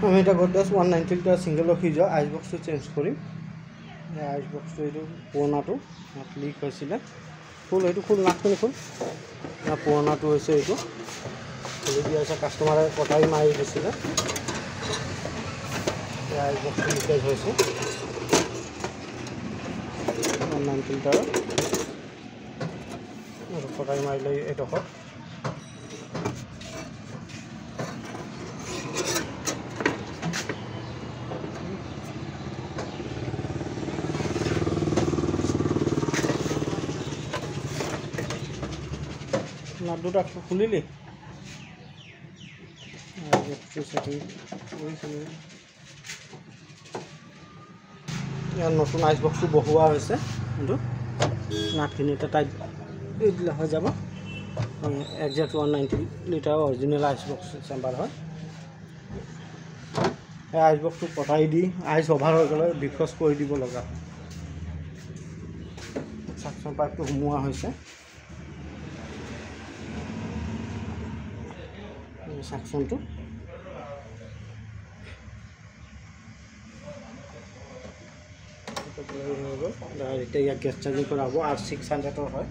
আমি এটা Godrej 190 litre single ফ্ৰিজৰ আইচ বক্সটো চেঞ্জ কৰিম। আইচ বক্সটো এইটো পুৰণাটো লিক হৈছিলে, ফুল এইটো ফুল নাটখিনি ফুল পুৰণাটো হৈছে এইটো খুলি দিয়া হৈছে, কাষ্টমাৰে কটাৰী মাৰি দিছিলে। আইচ বক্সটো লিকেজ হৈছে 190 লিটাৰৰ কটাৰী মাৰিলে এইডোখৰ নাটটা খুলিলি নতুন আইচ বক্সটো বহুৱা হৈছে, কিন্তু নাটখিনি এটা টাইট দিলে হৈ যাব। Exact 190 litre original ice box chamber হয়। এই আইচ বক্সটো কটাই দি আইচ অভাৰ হৈ গ'লে ডিফ্ৰষ্ট কৰি দিব লগা হয়। চাকচন পাইপটো সোমোৱা হৈছে, চাকচনটো এতিয়া ইয়াক গেছ চাৰ্জিং কৰা হ'ব। আৰু 600ৰ হয়।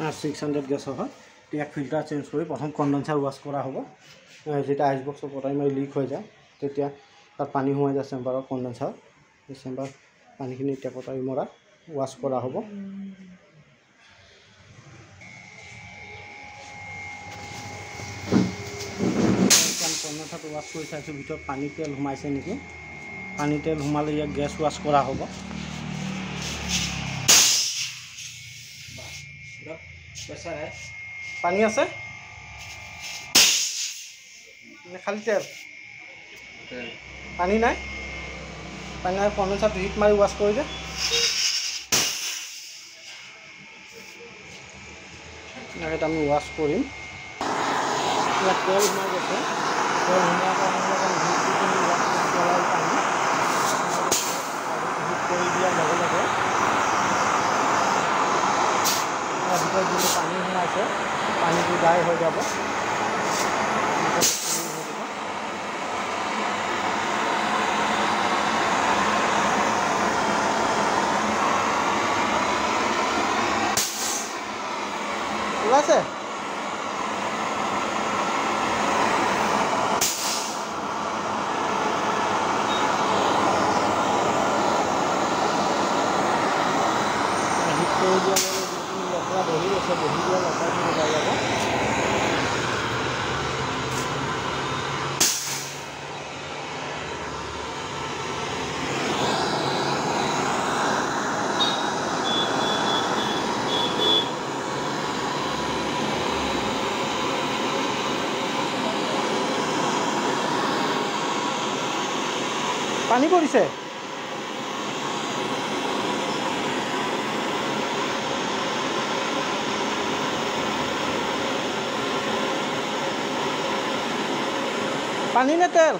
আৰ 600 গেছৰ হয়। ইয়াক ফিল্টাৰ চেঞ্জ কৰি প্ৰথম কণ্ডেন্সাৰ ৱাছ কৰা হ'ব। যেতিয়া আইচ বক্সৰ কটাৰী মাৰি লিক হৈ যায় তেতিয়া তাত পানী সোমাই যায় চেম্বাৰৰ কণ্ডেন্সাৰ। এই চেম্বাৰ পানীখিনি এতিয়া কটাৰী মৰা ৱাছ কৰা হ'ব। কণ্ডেন্সাৰটো ৱাছ কৰি চাইছোঁ ভিতৰত পানী তেল সোমাইছে নেকি। পানী তেল সোমালে ইয়াক গেছ ৱাছ কৰা হ'ব। পানী আছে খালি তেল, পানী নাই। পানী নাই, কণ্ডেন্সাৰটো হিট মাৰি ৱাছ কৰি দে। ইয়াত আমি ৱাছ কৰিম। ইয়াত তেল সোমাই গৈছে, তেল সোমোৱাৰ কাৰণে পানী হিট কৰি দিয়াৰ লগে লগে ভিতৰত যোনটো পানী সোমাইছে পানীটো ড্ৰাই হৈ যাব। ওলাইছে হিট কৰি দিয়া লেতেৰা বহি আছে, বহি দিয়া লেতেৰাখিনি ওলাই যাব। পানী পৰিছে, পানী নে তেল?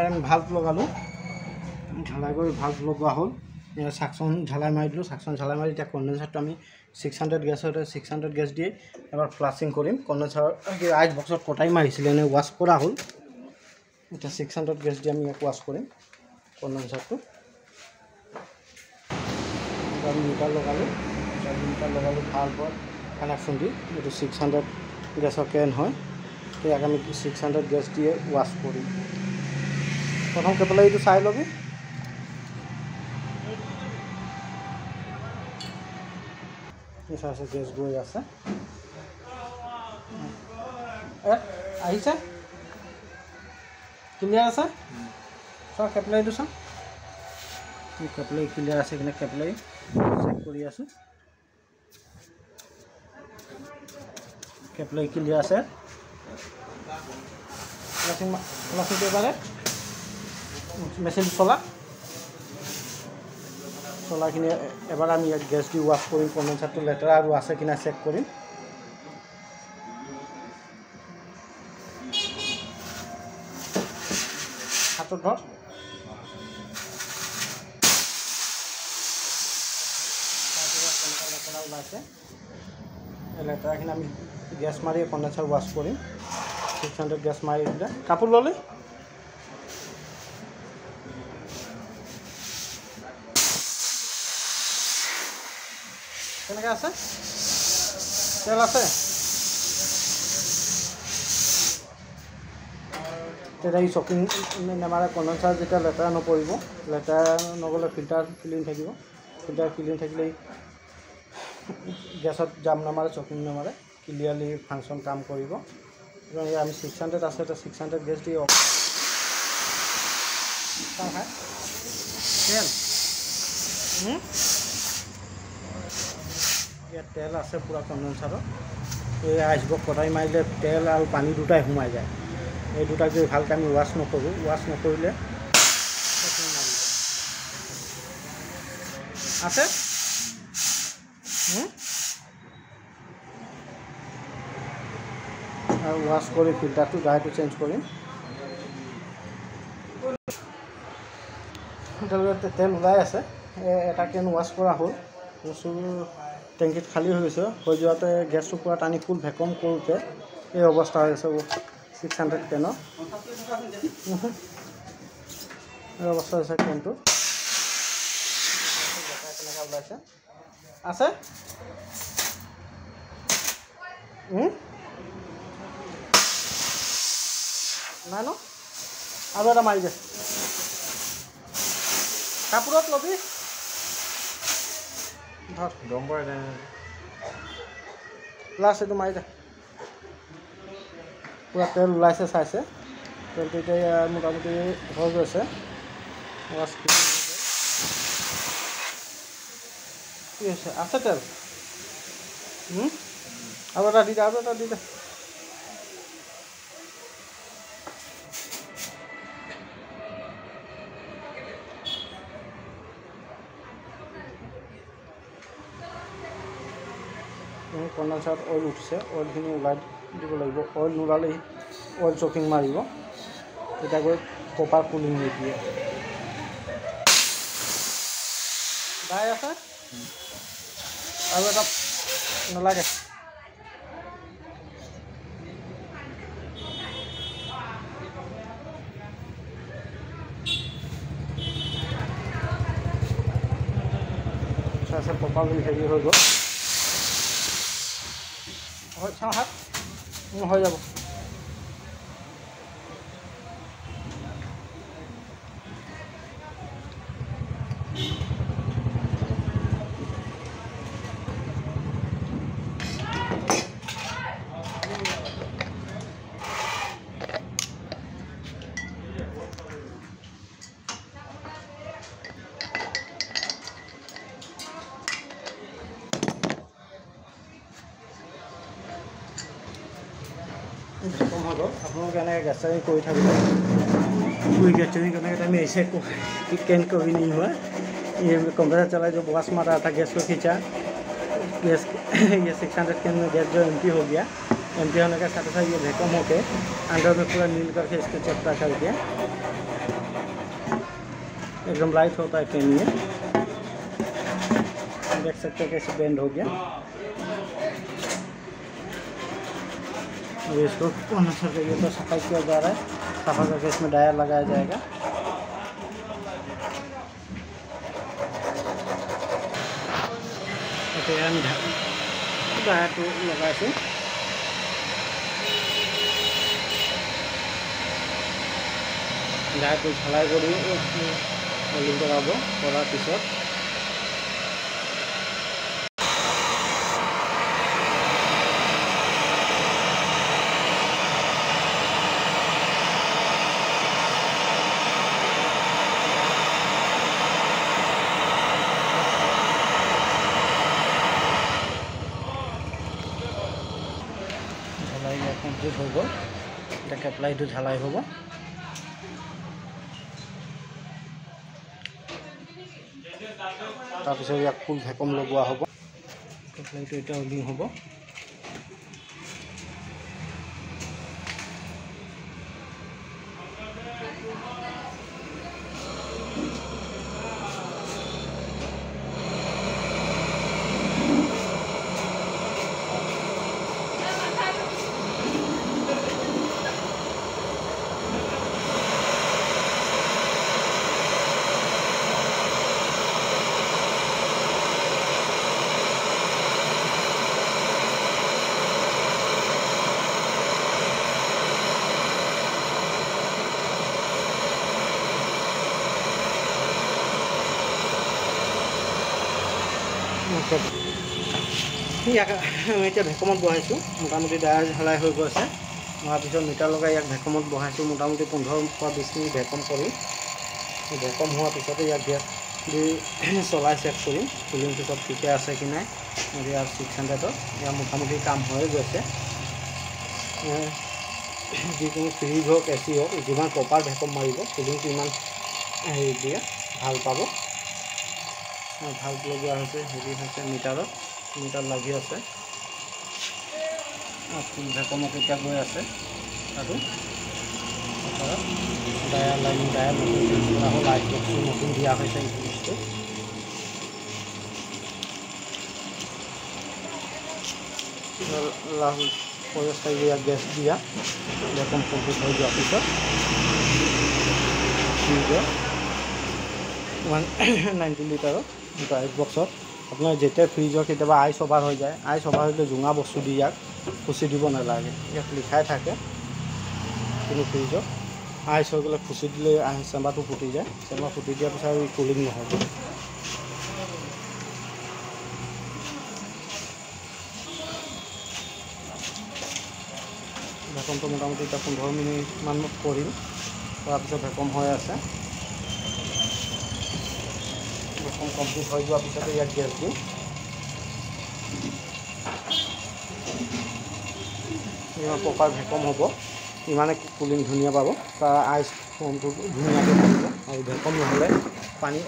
আমি ভাল্ভ লগালোঁ, ঢালাই কৰি ভাল্ভ লগোৱা হ'ল। চাকচন ঝালাই মাৰি দিলোঁ, চাকচন ঝালাই মাৰি এতিয়া কণ্ডেন্সাৰটো আমি 600 গেছতে 600 গেছ দিয়ে এবাৰ ফ্লাছিং কৰিম। কণ্ডেন্সাৰ আইচ বক্সত কটাৰী মাৰিছিলে এনে ৱাছ কৰা হ'ল। এতিয়া 600 গেছ দিয়ে আমি ইয়াক ৱাছ কৰিম কণ্ডেন্সাৰটো। মিটাৰ লগালোঁ ভাল পৰ কানেকশ্যন দি এইটো 600 গেছৰ কেন হয় ইয়াক আমি 600 গেছ দিয়ে ৱাছ কৰিম প্ৰথম কেপেলাই এইটো চাই ল'বি গেছ গৈ আছে আহিছে ক্লিয়াৰ আছে চাওঁ কেপেলাইটো চাওঁ কেপেলাই ক্লিয়াৰ আছে কিনে কেপেলাই চেক কৰি আছোঁ কেপেলাই ক্লিয়াৰ আছে ক্লাছিংটো এবাৰে মেচিনটো চলাখিনি এবাৰ আমি ইয়াত গেছ দি ৱাছ কৰিম কণ্ডেনচাৰটো লেতেৰা আৰু আছে কিনা চেক কৰিম হাতত ধৰ লেতেৰা ওলাইছে এই লেতেৰাখিনি আমি গেছ মাৰি কণ্ডেনচাৰ ৱাছ কৰিম 600 গেছ মাৰি দিলে কাপোৰ ল'লে কেনেকৈ আছে তেল আছে তেতিয়া এই চকিং নেমাৰে কণ্ডেনচাৰ যেতিয়া লেতেৰা নপৰিব লেতেৰা নগ'লে ফিল্টাৰ ক্লিন থাকিব ফিল্টাৰ ক্লিন থাকিলেই গেছত জাম নামাৰে চকিং নামাৰে ক্লিয়াৰলি ফাংচন কাম কৰিব আমি 600 আছে তো 600 গেছ দি তেল ইয়াত তেল আছে পূৰা কণ্ডেনচাৰত এই আইচবক্স কটাই মাৰিলে তেল আৰু পানী দুটাই সোমাই যায় এই দুটাক যদি ভালকৈ আমি ৱাছ নকৰিলে আছে আৰু ৱাছ কৰি ফিল্টাৰটো ড্ৰাইটো চেঞ্জ কৰিম তেল ওলাই আছে এটা কেন ৱাছ কৰা হ'ল বস্তু টেংকিত খালী হৈ গৈছে হৈ যোৱাতে গেছটো পূৰা টানি ফুল ভেকুম কৰোঁতে এই অৱস্থা হৈ আছে 600 কেনৰ এই অৱস্থা হৈছে কেনটো কেনেকৈ ওলাইছে আছে নাই ন আৰু এটা মাৰি দে কাপোৰত ল'বি ধৰ গম পাই প্লাছ এইটো মাৰি দে পূৰা তেল ওলাইছে চাইছে তেলটো এতিয়া মোটামুটি হৈ গৈছে ৱাছ কি হৈছে আছে তেল আৰু এটা দি দে কণ্ডেনচাৰত অইল উঠিছে অইলখিনি ওলাই দিব লাগিব অইল নোলালেই অইল চকিং মাৰিব তেতিয়া গৈ প্ৰপাৰ কুলিং নিদিয়ে দাই আছে আৰু এটা নালাগে চাইছে প্ৰপাৰ হেৰি হৈ গ'ল হয় চাওঁ হাত হৈ যাব কম হৈ গ'ল আপোনালোকে এনেকৈ গেছ চাৰিং কৰি থাকিলে गैस करने में ऐसे कैन कभी नहीं हुआ। ये कंप्रेसर चला जो बॉस मारा था गैस को खींचा, गैस ये 600 कैन में गैस जो एम्प्टी हो गया, एम्प्टी होने के साथ साथ ये वैक्यूम होके अंदर में पूरा नील करके इसको चपटा कर दिया। एकदम लाइट होता है कैन, ये देख सकते हैं कैसे बेंड हो गया। और इसको कंप्रेसर का ये तो सफाई किया जा रहा है, सफा करके इसमें डायर लगाया जाएगा। আমি ডায়াটো লগাইছোঁ। ডায়াটো ঢালাই কৰি অলিভ লগাব। কৰাৰ পিছত ঢালাই কমপ্লিট হৈ গ'ল। এতিয়া কেপলাইটো ঢালাই হ'ব। তাৰপিছত ইয়াক ফুল ভেকুম লগোৱা হ'ব। কেপলাইটো এতিয়া উলিং হ'ব। ইয়াক আমি এতিয়া ভেকুমত বহাইছোঁ। মোটামুটি ডায়াৰ ঢালাই হৈ গৈছে। হোৱাৰ পিছত মিটাৰ লগাই ইয়াক ভেকুমত বহাইছোঁ। মোটামুটি 15-20 মিনিট ভেকুম কৰিম। ভেকুম হোৱাৰ পিছতে ইয়াক গেছ দি চলাই চেক কৰিম কুলিংটো চব ঠিকে আছে কি নাই। ইয়াৰ 600ত ইয়াৰ মোটামুটি কাম হৈ গৈছে। যিকোনো ফ্ৰিজ হওক AC হওক যিমান প্ৰপাৰ ভেকুম মাৰিব কুলিংটো ইমান হেৰি দিয়ে ভাল পাব। ভালটো লগোৱা হৈছে, হেৰি হৈছে মিটাৰত। মিটাৰ লাগি আছে। ফুল ভেকুমত এতিয়া গৈ আছে। আৰু ডায়াৰ লাইন ডায়াৰ নতুন চেঞ্জ কৰা হ'ল। লাইট বক্সটো নতুন দিয়া হৈছে। এইটো বস্তু ইয়াক গেছ দিয়া ভেকুম কমপ্লিট হৈ যোৱাৰ পিছত 190 লিটাৰৰ আইচ বক্সত আপোনাৰ যেতিয়া ফ্ৰিজৰ কেতিয়াবা আইচ অভাৰ হৈ যায়, আইচ অভাৰ হ'লে জোঙা বস্তু দি ইয়াক খুচি দিব নালাগে। ইয়াত লিখাই থাকে কিন্তু ফ্ৰিজত আইচ হৈ গ'লে খুচি দিলে চেম্বাৰটো ফুটি যায়। চেম্বাৰ ফুটি দিয়াৰ পিছত আৰু কুলিং নহ'ব। ভেকুমটো মোটামুটি এতিয়া 15 মিনিটমান কৰিম। কৰাৰ পিছত ভেকুম হৈ আছে। ভেকুম কমপ্লিট হৈ যোৱাৰ পিছতে ইয়াক গেছ দিম। ইমান প্ৰপাৰ ভেকুম হ'ব, ইমানে কুলিং ধুনীয়া পাব। তাৰ আইচ ফৰ্মটো ধুনীয়াকৈ থাকিব। আৰু ভেকুম নহ'লে পানী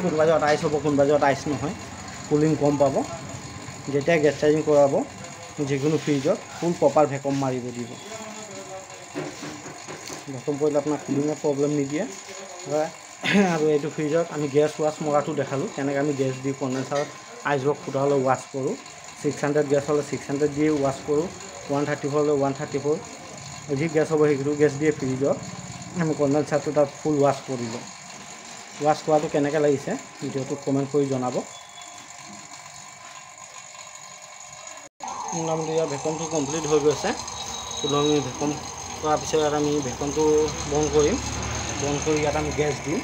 কোনোবা জেগাত আইচ হ'ব, কোনোবা জেগাত আইচ নহয়। কুলিং কম পাব। যেতিয়া গেছ চাৰ্জিং কৰাব যিকোনো ফ্ৰিজত ফুল প্ৰপাৰ ভেকুম মাৰিব দিব। ভেকুম কৰিলে আপোনাৰ কুলিঙৰ প্ৰব্লেম নিদিয়ে। আৰু এইটো ফ্ৰিজত আমি গেছ ৱাছ মৰাটো দেখালোঁ। কেনেকৈ আমি গেছ দি কণ্ডেঞ্চাৰত আইচ বক্স ফুটা হ'লে ৱাছ কৰোঁ। 600 গেছ হ'লে 600 দিয়ে ৱাছ কৰোঁ। 134 হ'লে 134 যি গেছ হ'ব সেইটো গেছ দিয়ে ফ্ৰিজত আমি কণ্ডেঞ্চাৰটো তাত ফুল ৱাছ কৰি লওঁ। ৱাছ কৰাটো কেনেকৈ লাগিছে ভিডিঅ'টোত কমেণ্ট কৰি জনাব। মোটামুটি ইয়াৰ ভেকুমটো কমপ্লিট হৈ গৈছে। 15 মিনিট ভেকুম কৰাৰ পিছত ইয়াত আমি ভেকুমটো বন্ধ কৰিম। বন্ধ কৰি ইয়াত আমি গেছ দিম।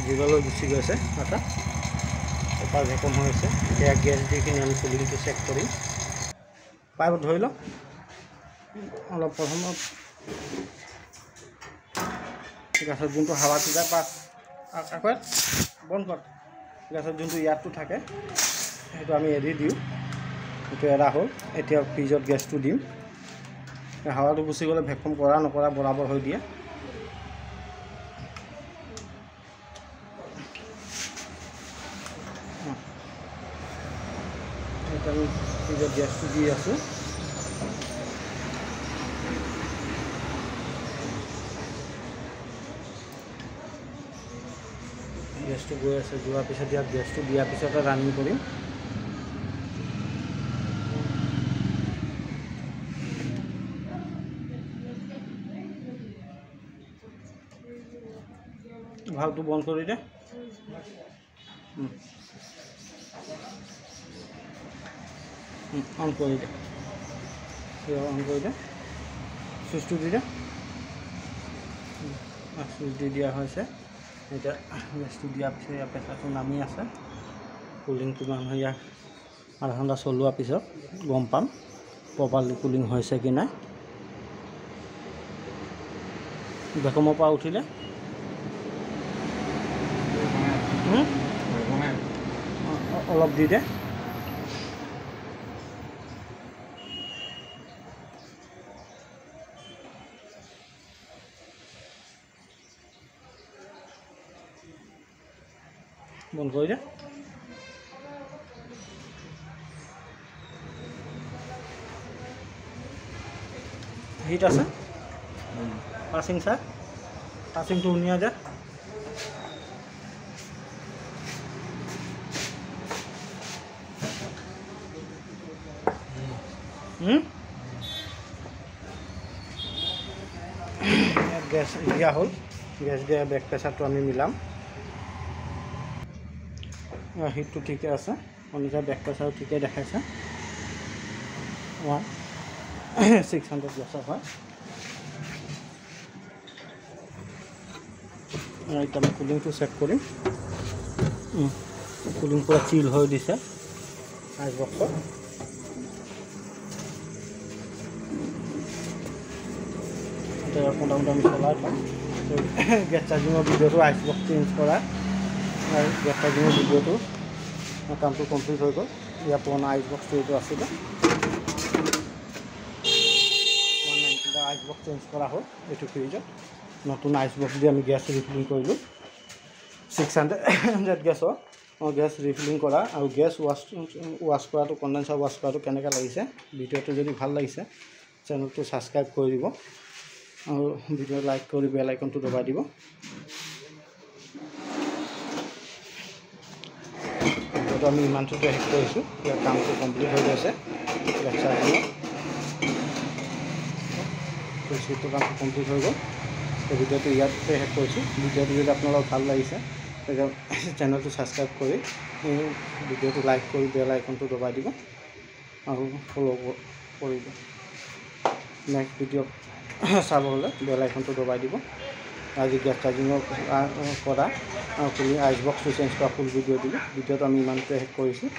জিৰ'লৈ গুচি গৈছে এটা প্ৰপাৰ ভেকুম হৈ আছে। এতিয়া গেছ দি কিনি আমি কুলিংটো চেক কৰিম। পাইপত ধৰি লওক অলপ প্ৰথমত গেছত যোনটো হাৱাটো যায় পাছ আকৌ বন্ধ কৰ। গেছত যোনটো ইয়াতটো থাকে সেইটো আমি এৰি দিওঁ। সেইটো এৰা হ'ল। এতিয়া ফ্ৰিজত গেছটো দিম। হাৱাটো গুচি গ'লে ভেকুম কৰা নকৰা বৰাবৰ হৈ দিয়ে। এতিয়া আমি ফ্ৰিজত গেছটো দি আছোঁ। গেছটো গৈ আছে। যোৱাৰ পিছত ইয়াত গেছটো দিয়াৰ পিছতে ৰানিং কৰিম। ভালটো বন্ধ কৰি দে। অন কৰি দে অন কৰি দে চুইচটো দি দে চুইচ দি দিয়া হৈছে এতিয়া গেছটো দিয়াৰ পিছত ইয়াৰ প্ৰেছাৰটো নামি আছে কুলিং কিমান হয় ইয়াৰ আধা ঘণ্টা চলোৱাৰ পিছত গম পাম প্ৰপাৰলি কুলিং হৈছে কি নাই বেকমৰ পৰা উঠিলে অলপ দি দে বন্ধ কৰি দে হিট আছে পাচিং চাৰ পাচিংটো ধুনীয়া যে গেছ দিয়া হ'ল গেছ দিয়া বেক প্ৰেছাৰটো আমি মিলাম হিটটো ঠিকে আছে অনুযায়ী বেক প্ৰেছাৰো ঠিকে দেখাইছে 600 গেছৰ হয় এতিয়া আমি কুলিংটো চেক কৰিম কুলিং পুৰা চিল হৈ দিছে আইচ বক্সত মোটামুটি আমি চলাই থওঁ গেছ চাৰ্জিঙৰ ভিডিঅ'টো আইচ বক্স চেঞ্জ কৰা আৰু গেছ চাৰ্জিঙৰ ভিডিঅ'টো কামটো কমপ্লিট হৈ গ'ল ইয়াৰ পুৰণা আইচ বক্সটো এইটো আছিলে 190 আইচ বক্স চেঞ্জ কৰা হ'ল এইটো ফ্ৰিজত নতুন আইচ বক্স দি আমি গেছ ৰিফিলিং কৰিলোঁ 600 গেছৰ গেছ ৰিফিলিং কৰা আৰু গেছ ৱাছ কৰাটো কণ্ডেন্সাৰ ৱাছ কৰাটো কেনেকৈ লাগিছে ভিডিঅ'টো যদি ভাল লাগিছে চেনেলটো ছাবস্ক্ৰাইব কৰি দিব আৰু ভিডিঅ' লাইক কৰি বেল আইকনটো দবাই দিব ভিডিঅ'টো আমি ইমানটোতে শেষ কৰিছোঁ ইয়াৰ কামটো কমপ্লিট হৈ গৈছে গেছ চাৰ্জিঙৰ চুইচটো কামটো কমপ্লিট হৈ গ'ল ভিডিঅ'টো ইয়াতে শেষ কৰিছোঁ ভিডিঅ'টো যদি আপোনালোকক ভাল লাগিছে তেতিয়া চেনেলটো ছাবস্ক্ৰাইব কৰি ভিডিঅ'টো লাইক কৰি বেল আইকনটো দবাই দিব আৰু ফ'ল' কৰিব নেক্সট ভিডিঅ' চাব হ'লে বেল আইকনটো দবাই দিব আজি গেছ চাৰ্জিঙৰ কৰা কুলিং আইচ বক্সটো চেঞ্জ কৰা ফুল ভিডিঅ' দিলোঁ ভিডিঅ'টো আমি ইমানটোৱে শেষ কৰিছোঁ